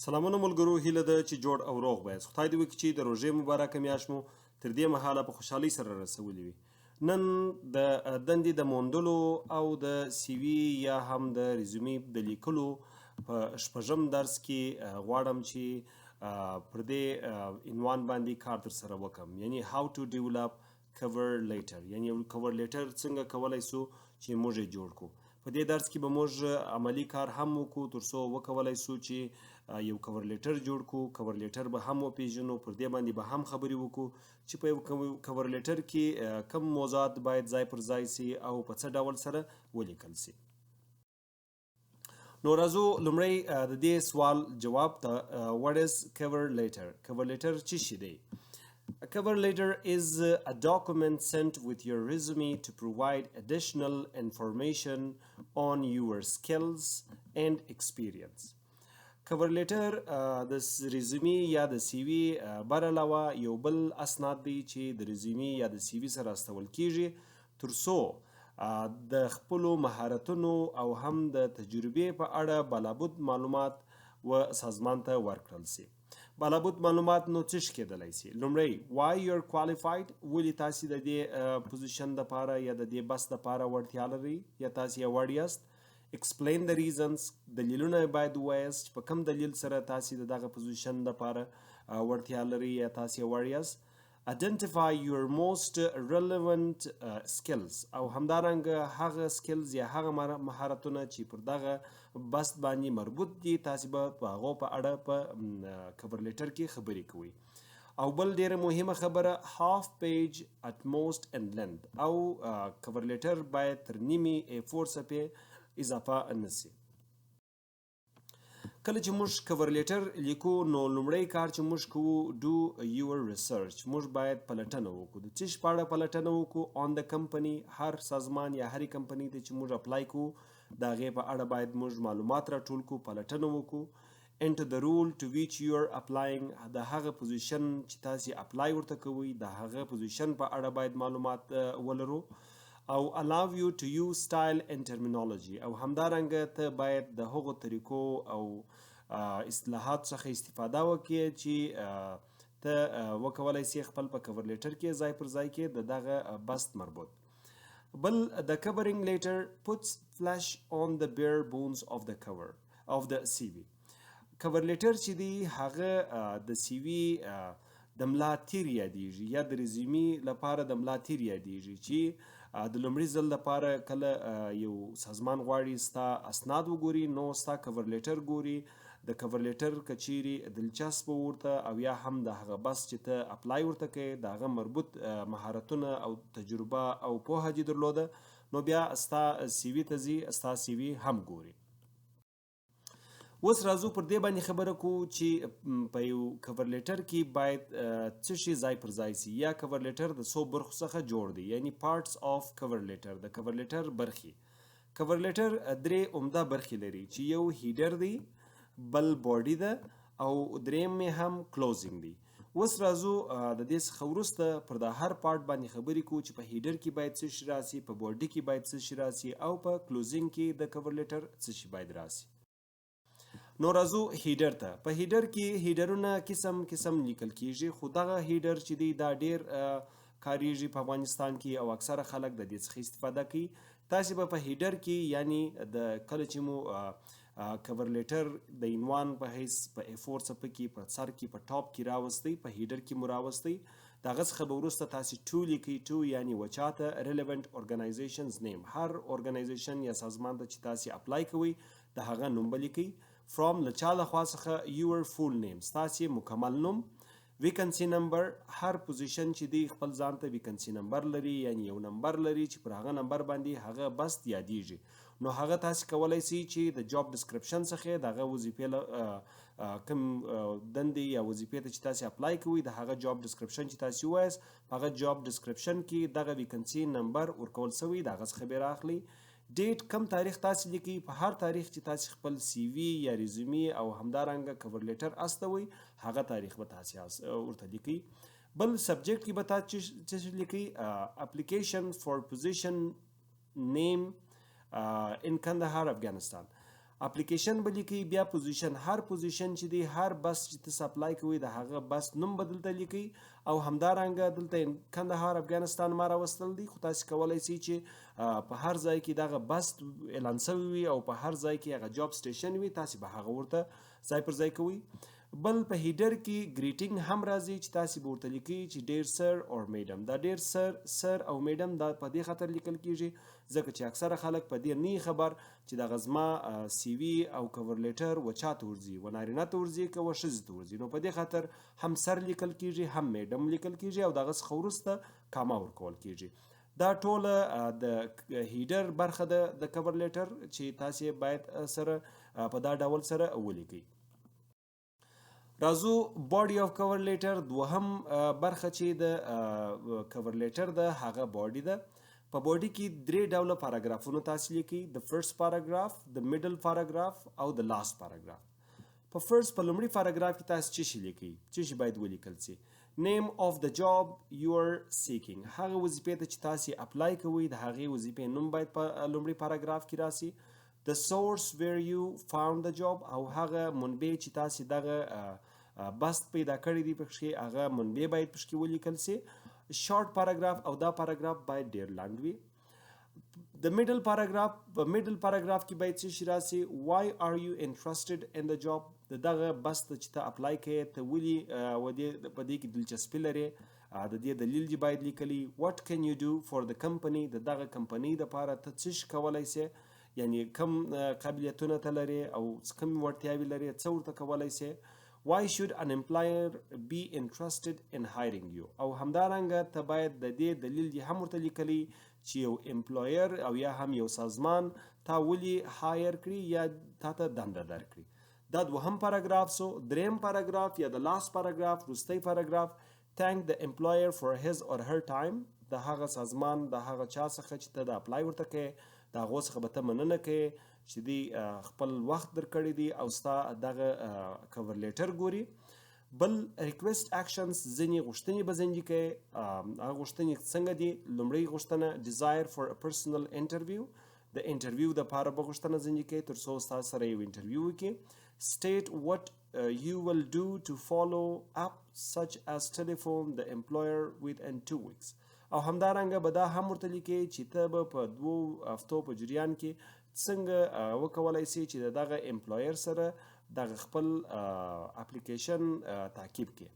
سلامونه ملګرو، هیله ده چې جوړ او روغ بایاست. خدای دې وکړي چې د روژې مبارکه میاشت مو تر دې مهاله په خوشحالۍ سره رسولې وي. نن د دندې د موندلو او د سی وي یا هم د ریزومې د لیکلو په شپږم درس کې غواړم چې پر دې عنوان باندې کار در سره وکم، یعنی how to develop cover letter، یعنی یو cover letter څنګه کولای سو چې موږ یې جوړ کړو. په دې درس کې به موږ عملی کار هم وکړو تر څو وکولای سو چې یو کور لیټر جوړ کړو. کور لیټر به هم وپیژنو، پر دې باندې به هم خبرې وکړو چې په یو کور لیټر کې کم موضوعات باید ځای پر ځای سي او په څه ډول سره ولیکل سي. نو راځو لومړی د دې سوال جواب ته. what is cover letter؟ cover letter څه شی دی؟ A cover letter is a document sent with your resume to provide additional information on your skills and experience. cover letter د ریزومې یا د سی وي بر علاوه یو بل اسناد دی چې د ریزومې یا د سی وي سره استول کیږي تر څو د خپلو مهارتونو او هم د تجربې په اړه بلابود معلومات و سازمان ته ورکړل سي. بلابود معلومات نو څه کېدلی سي؟ لومړی why you're qualified، ولې تاسې د دې پوزیشن دپاره یا د دې بس دپاره وړتیا لرئ یا تاسې یې وړ یاست. explain the reasons، دلیلونه باید ووایاست چې په کوم دلیل سره تاسې د دغه پوزیشن دپاره وړتیا لرئ یا تاسې یې وړ یاست. identify your most relevant skills، او همدارنګه هغه سکلز یا هغه مهارتونه چې پر دغه بست باندې مربوط دي تاسې به په هغو په اړه په کور لیټر کې خبرې کوئ. او بل ډیره مهمه خبره half page at most in length، او کور لیټر باید تر نیمې A4 صفحې اضافه نسی. کله چې موږ کور لیټر لیکو نو لومړی کار چې موږ کوو do your research، موږ باید پلټنه وکړو. د څه شي په اړه پلټنه وکړو؟ on the company، هر سازمان یا هرې کمپنۍ ته چې موږ اپلای کوو د هغې په اړه باید موږ معلومات راټول کړو، پلټنه وکړو. into the role to which you are applying، د هغه پوزیشن چې تاسې اپلای ورته کوئ د هغه پوزیشن په اړه باید معلومات ولرو. او allow you to use style and terminology، او همدارنګه ته باید د هغو طریقو او اصطلاحات څخه استفاده وکړې چې ته وکولای سي خپل په کور لیټر کې ځای پر ځای کې د دغه بست مربوط. بل د covering letter puts flesh on the bare bones of the cover of the CV. کور لیټر چې دی هغه د سی وي د ملا تیر یادیږي یا د ریزومې لپاره د ملا تیر یادیږي چې د لومړي ځل لپاره کله یو سازمان غواړي ستا اسناد وګوري نو ستا کور لیټر ګوري. د کور لیټر کچیري دلچسپه ورته او یا هم د هغه بس چې ته اپلای ورته کوې د هغه مربوط مهارتونه او تجربه او پوهه دې درلوده نو بیا ستا سی وي ته ځي، ستا سی وي هم ګوري. اوس راځو پر دې باندې خبره کوو چې په یو کور لیټر کې باید څه شي ځای پر ځای سي. یا کور لیټر د څو برخو څخه جوړ دی، یعنی پارټس آف کور لیټر، د کور لیټر برخې. کور لیټر درې عمده برخې لري چې یو هیډر دی، بل باډي ده او دریم هم کلوزینګ دی. اوس راځو د دې څخه وروسته پر د هر پارټ باندې خبرې کوو چې په هیډر کې باید څه شي راسي، په باډي کې باید څه شي راسي او په کلوزینګ کې د کور لیټر څه شي باید راسي. نو راځو هیډر ته. په هیډر کې هیډرونه قسم قسم لیکل کیږي، خو دغه هیډر چې دی دا ډیر کاریږي په افغانستان کې او اکثره خلک د دې څخه استفاده کوي. تاسې به په هیډر کې یعنی د کله چې مو کور لیټر د عنوان په حیث په A4 صفحه کې په سر کې په ټاپ کې راوستی، په هیډر کې مو راوستی. د هغه څخه به وروسته تاسې ټو لیکئ، ټو یعنی وچاته relevant organizations name، هر ارګنایزیشن یا سازمان ته چې تاسې اپلای کوئ د هغه نوم به لیکئ. from له چا لخوا څخه your full name، ستاسې مکمل نوم. ویکنسی نمبر، هر پوزیشن چې دی خپل ځان ته ویکنسی نمبر لري، یعنی یو نمبر لري چې پر هغه نمبر باندې هغه بست یادیږي. نو هغه تاسې کولی سي چې د جاب ډسکرپشن څخه دغه وظیفې کوم دندې یا وظیفې ته چې تاسې اپلای کوئ د هغه جاب ډسکرپشن چې تاسې ووایاست په هغه جاب ډسکرپشن کې دغه ویکنسی نمبر ورکول سوی، د هغه څخه به راخلي. ډیټ کم تاریخ تاسې لیکئ، په هر تاریخ چې تاسې خپل سی وي یا ریزومې او همدارنګه کور لیټر استوئ هغه تاریخ به تاسې ورته لیکئ. بل سبجیکټ کې به تاسې څه لیکئ؟ اپلیکیشن فار پوزیشن نیم ان کندهار افغانستان. اپلیکیشن به لیکي بیا پوزیشن هر پوزیشن چې دی هر بس چې تاسو اپلای کوئ د هغه بس نوم به دلته لیکئ او همدارنګه دلته کندهار افغانستان ما راوستل دی خو تاسو کولی شئ چې په هر ځای کې دغه بس اعلان شوی وي او په هر ځای کې هغه جاب سټیشن وي تاسو به هغه ورته ځای پر ځای کوئ. بل په هیډر کې ګریټینګ هم راځي چې تاسو به ورته لیکئ چې ډیر سر او میډم دا ډیر سر او میډم دا په دې خاطر لیکل کیږي ځکه چې اکثره خلک په دې نه خبر چې دغه زما سی وی او کور لیټر و چاته ورځي و نارینه ته ورځي که و ښځې ته ورځي نو په دې خاطر هم سر لیکل کیږي هم میډم لیکل کیږي او دغه څخه وروسته کاما ورکول کیږي. دا ټوله د هیډر برخه د کور لیټر چې تاسو باید سره په دا ډول سره ولیکئ. راځو باډي اف کور لیټر دوهم برخه چې د کور لیټر د هغه باډي ده. په باډي کې درې ډوله پاراګرافونه تاسو لیکئ د فرست پاراګراف د میډل پاراګراف او د لاست پاراګراف. په فرست په لومړي پاراګراف کې تاسو څه شی لیکئ څه شی باید ولیکل شي. name of the job you are seeking هغه وظیفې ته چې تاسو اپلای کوئ د هغې وظیفې نوم باید په لومړي پاراګراف کې راسي. the source where you found the job او هغه منبع چې تاسو دغه بست پیدا کړی دی پکې هغه منبع باید پکې ولیکل شي. شارټ پاراګراف او دا پاراګراف باید ډیر لنډ وي. د میډل پاراګراف په میډل پاراګراف کې باید څه شي راسي why are you interested in the job دغه بست چې ته اپلای کوې ته ولې په دې کې دلچسپي لري د دې دلیل دې باید لیکلی. what can you do for the company دغه کمپنۍ دپاره ته څه شي کولی سي یعنی کم قابلیتونه ته لري او کم وړتیاوې لري څه ورته کولی سي. why should an employer be interested in hiring you او همدارنګه ته باید د دې دلیل دې هم ورته لیکلی چې یو امپلویر او یا هم یو سازمان تا ولې هایر کړي یا تا ته دنده درکړي. دا دوهم پاراګراف سو. دریم پاراګراف یا د لاست پاراګراف وروستی پاراګراف thank the employer for his or her time د هغه سازمان د هغه چا څخه چې ته د اپلای ورته کوې د هغو څخه به ته مننه کوې چې دی خپل وخت درکړی دی او ستا دغه کور لیټر ګوري. بل ریکویسټ اکشنز ځینې غوښتنې به ځنډي کوي هغه غوښتنې څنګه دي. لومړی غوښتنه desire for a personal interview د انټرویو دپاره به غوښتنه ځنډي کوي تر څو ستا سره یو انټرویو وکړي. state what you will do to follow up such as telephone the employer within 2 weeks او همدارنګه به دا هم ورته لیکي چې ته به په 2 هفتو په جریان کې څنګه وکولای سي چې دغه امپلویر سره دغه خپل اپلیکیشن تعقیب کړي.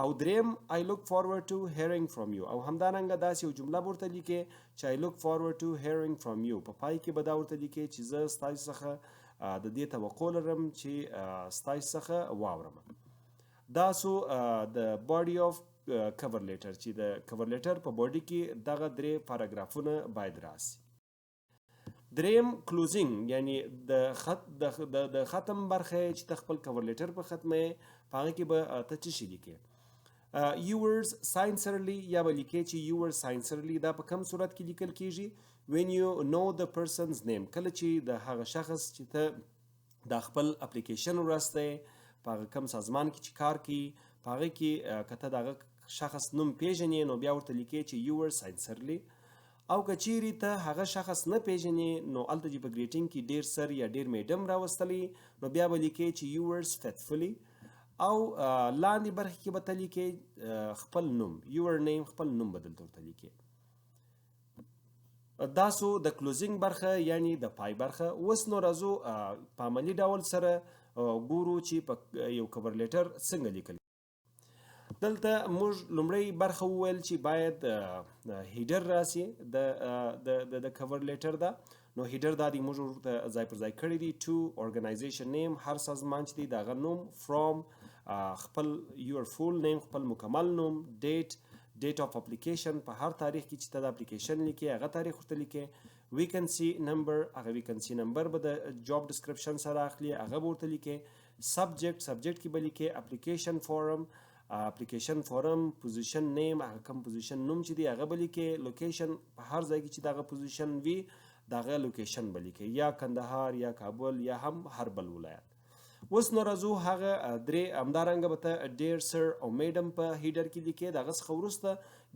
او دریم I look forward to hearing from you او همدارنګه داسې یو جمله ورته لیکي چې I look forward to hearing from you په پای کې به دا ورته لیکي چې زه ستاسو څخه د دې توقع لرم چې ستاسو څخه واورم. دا سو د باډي اف کور لیټر چې د کور لیټر په باډي کې دغه درې پاراګرافونه باید راسي. دریم کلوزینګ یعنی د ختم برخه چې ته خپل کور لیټر په ختمه په هغه کې به ته څه شي لیکې. yours sincerely یا به لیکې چې yours sincerely دا په کوم صورت کې لیکل کیږي when you know the person's name کله چې د هغه شخص چې ته د خپل اپلیکیشن ورسته په هغه کوم سازمان کې چې کار کوي په هغه کې که ته دغه شخص نوم پیژنې نو بیا ورته لیکې چې yours sincerely او که چیرې ته هغه شخص نه پیژنې نو هلته چې په ګریټینګ کې ډیر سر یا ډیر میډم راوستلی نو بیا به لیکې چې yours faithfully او لاندې برخې کې به ته لیکې خپل نوم your name خپل نوم به دلته ورته لیکې. دا سو د کلوزینګ برخه یعنی د پای برخه. اوس نو راځو په عملي ډول سره ګورو چې په یو کور لیټر څنګه لیکل. دلته موږ لومړی برخه وویل چې باید هیډر راسي د کور لیټر ده. نو هیډر دا دی موږ ورته ځای پر ځای کړی دي to organization name هر سازمان چې دی دغه نوم from خپل your full name خپل مکمل نوم date of application په هر تاریخ کې چې ته د اپلیکیشن لیکې هغه تاریخ ورته لیکې. vacancy number هغه vacancy number به د job description سره اخلي هغه به ورته لیکې. subject کې به لیکې application form position name هغه کوم position نوم چې دی هغه به لیکې. location په هر ځای کې چې دغه position وي دغه لوکیشن به لیکې یا کندهار یا کابل یا هم هر بل ولایت. اوس نو راځو هغه درې همدارنګه به ته ډیر سر او میډم په هیډر کې لیکې. دغه څخه وروسته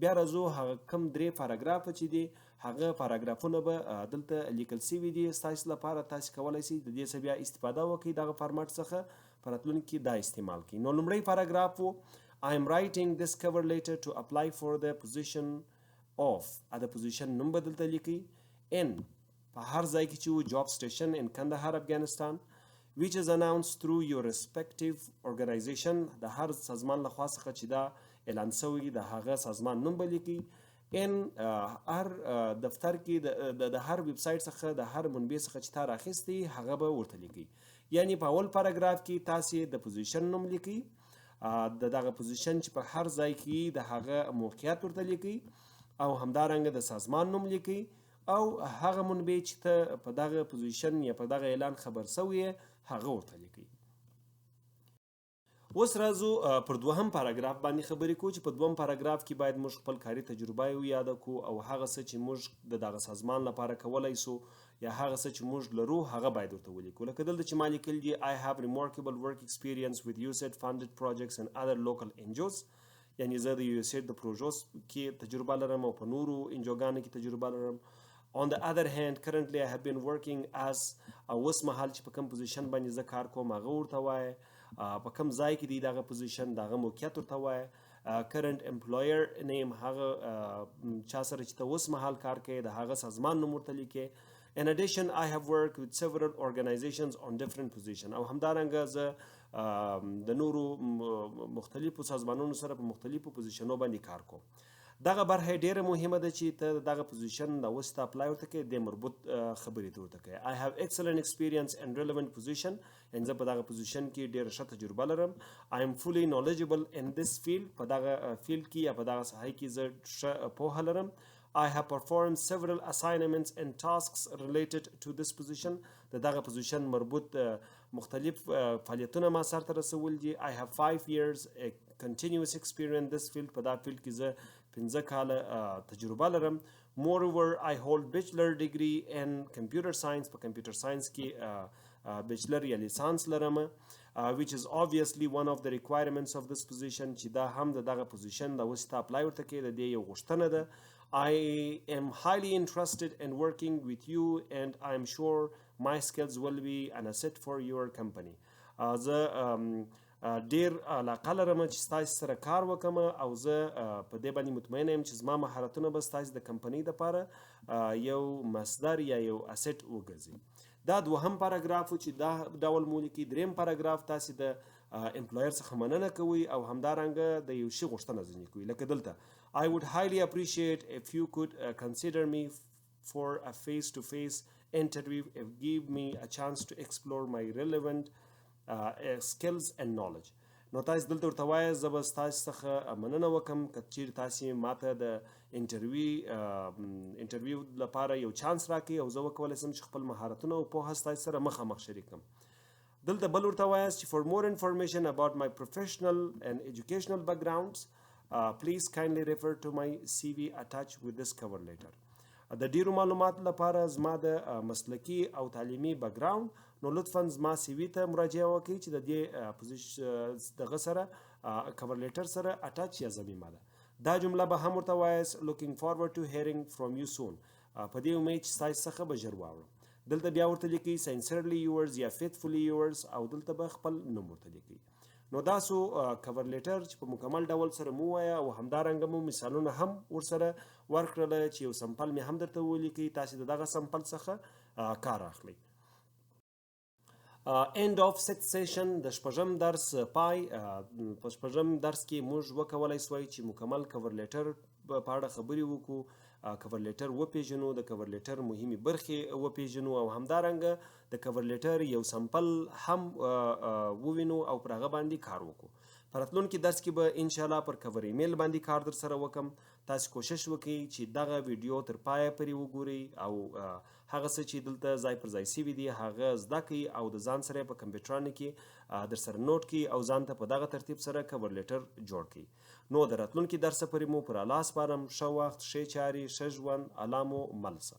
بیا راځو هغه کم درې پاراګراف چې دي هغه پاراګرافونه به دلته لیکل سوي دي ستاسو لپاره. تاسو کولی شئ د دې څخه بیا استفاده وکړئ دغه فارمټ څخه په راتلونکي کې دا استعمال کړئ. نو لومړی پاراګراف و I am writing this cover letter to apply for the position of د پوزیشن نوم به دلته لیکئ in په هر ځای کې چې و job station in Kandahar Afghanistan which is announced through your respective organization د هر سازمان لخوا څخه چې دا اعلان شوی د هغه سازمان نوم به لیکئ. ان هر دفتر کې د هر ویب سایټ څخه د هر منبع څخه چې تا راخیستی هغه به ورته لیکئ. یعنی په اول پاراګراف کې تاسې د پوزیشن نوم لیکئ، د دغه پوزیشن چې په هر ځای کې د هغه موقعیت ورته لیکئ او همدارنګه د سازمان نوم لیکئ او هغه منبع چې ته په دغه پوزیشن یا په دغه اعلان خبر شوی هغه ورته لیکئ. اوس راځو پر دوهم پاراګراف باندې خبرې کوو چې په دوهم پاراګراف کې باید موږ خپل کاري تجربه یاده کړو او هغه څه چې موږ د دغه سازمان لپاره کولی سو یا هغه څه چې موږ لرو هغه باید ورته ولیکو. لکه دلته چې ما لیکل دي I have remarkable work experience with USAID funded projects and other local NGOs. یعنی زه د USAID د پروژو کې تجربه لرم او په نورو انجوګانو کې تجربه لرم. On the other hand, currently I have been working as اوس مهال چې په کوم پوزیشن باندې زه کار کوم هغه ورته وایه، په کوم ځای کې دی دغه پوزیشن دغه موقعیت ورته وایه. current employer name هغه چا سره چې ته اوس مهال کار کوې د هغه سازمان نوم ورته لیکې. In addition, I have worked with several organizations on different positions. او همدارنګه زه د نورو مختلفو سازمانونو سره په مختلفو پوزیشنو باندې کار کوم. دغه برخه ډیره مهمه ده چې ته دغه پوزیشن د اوس ته اپلای ورته کوې د مربوط خبرې ته ورته کوې. I have excellent experience and relevant position. یعنې زه په دغه پوزیشن کې ډیره ښه تجربه لرم. I am fully knowledgeable in this field. په دغه فیلډ کې یا په دغه ساحه کې زه ښه پوهه لرم. I have performed several assignments and tasks related to this position. د دغه پوزیشن مربوط مختلف فعالیتونه ما سرته رسول دي. I have 5 years continuous experience in this field. په دا فیلډ کې زه 15 کاله تجربه لرم. Moreover, I hold bachelor degree in computer science. په کمپیوټر ساينس کې بیچلر یا لیسانس لرم. Which is obviously one of the requirements of this position. چې دا هم د دغه پوزیشن د اوس ته اپلای ورته کوي د دې یو غوښتنه ده. I am highly interested in working with you and I am sure my skills will be an asset for your company. زه ډیر علاقه لرم چې ستاسو سره کار وکم او زه په دې باندې مطمئنه یم چې زما مهارتونه به ستاسو د کمپنۍ دپاره یو مصدر یا یو اسټ وګرځي. دا دوهم پاراګراف چې دا ډول مو لیکي. دریم پاراګراف تاسو د امپلایر څخه مننه کوئ او همدارنګه د یو شي غوښتنه ځینې کوئ. لکه دلته I would highly appreciate if you could consider me for a face-to-face interview and give me a chance to explore my relevant skills and knowledge. نو تاسو دلته ورته وایه زه به ستاسو څخه مننه وکم که چیرې تاسو ماته د انټرویو لپاره یو چانس راکړئ او زه وکولی شم چې خپل مهارتونه او پوهه ستاسو سره مخامخ شریک کړم. دلته بل ورته وایاست چې for more information about my professional and educational backgrounds please kindly refer to my CV attached with this cover letter. د ډیرو معلومات لپاره زما د مسلکي او تعلیمي بیکګراوند نو لطفا زما سی وی ته مراجعه وکړئ چې د دې دغه سره کور لیټر سره اټاچ یا ضمیمه ده. دا جمله به هم ورته وایاست looking forward to hearing from you soon. په دې امید چې ستاسو څخه به ژر واورم. دلته بیا ورته لیکئ sincerely yours یا faithfully yours او دلته به خپل نوم ورته لیکئ. نو دا سو کور لیټر چې په مکمل ډول سره مو وایه او همدارنګه مو مثالونه هم ورسره ورکړله چې یو سمپل مې هم درته ولیکئ. تاسې د دغه سمپل څخه کار اخلئ. end of sixth session د شپږم درس پای. په شپږم درس کې موږ وکولی سوای چې مکمل کور لیټر په اړه خبرې وکړو، کور لیټر وپیژنو، د کور لیټر مهمې برخې وپیژنو او همدارنګه د کور لیټر یو سمپل هم ووینو او پر هغه باندې کار وکړو. په راتلونکي درس کې به انشاءالله پر کور ایمیل باندې کار در سره وکم. تاسو کوشش وکړئ چې دغه ویډیو تر پایه پورې وګورئ او هغه څه چې دلته ځای پر ځای سوي دي هغه زده کړئ او د ځان سره په کمپیوټرانو کې در سره نوټ کړئ او ځان ته په دغه ترتیب سره کور لیټر جوړ کړئ. نو د راتلونکي درس پورې مو پر الله سپارم. ښه وخت، ښې چارې، ښه ژوند. الله مو مل شه.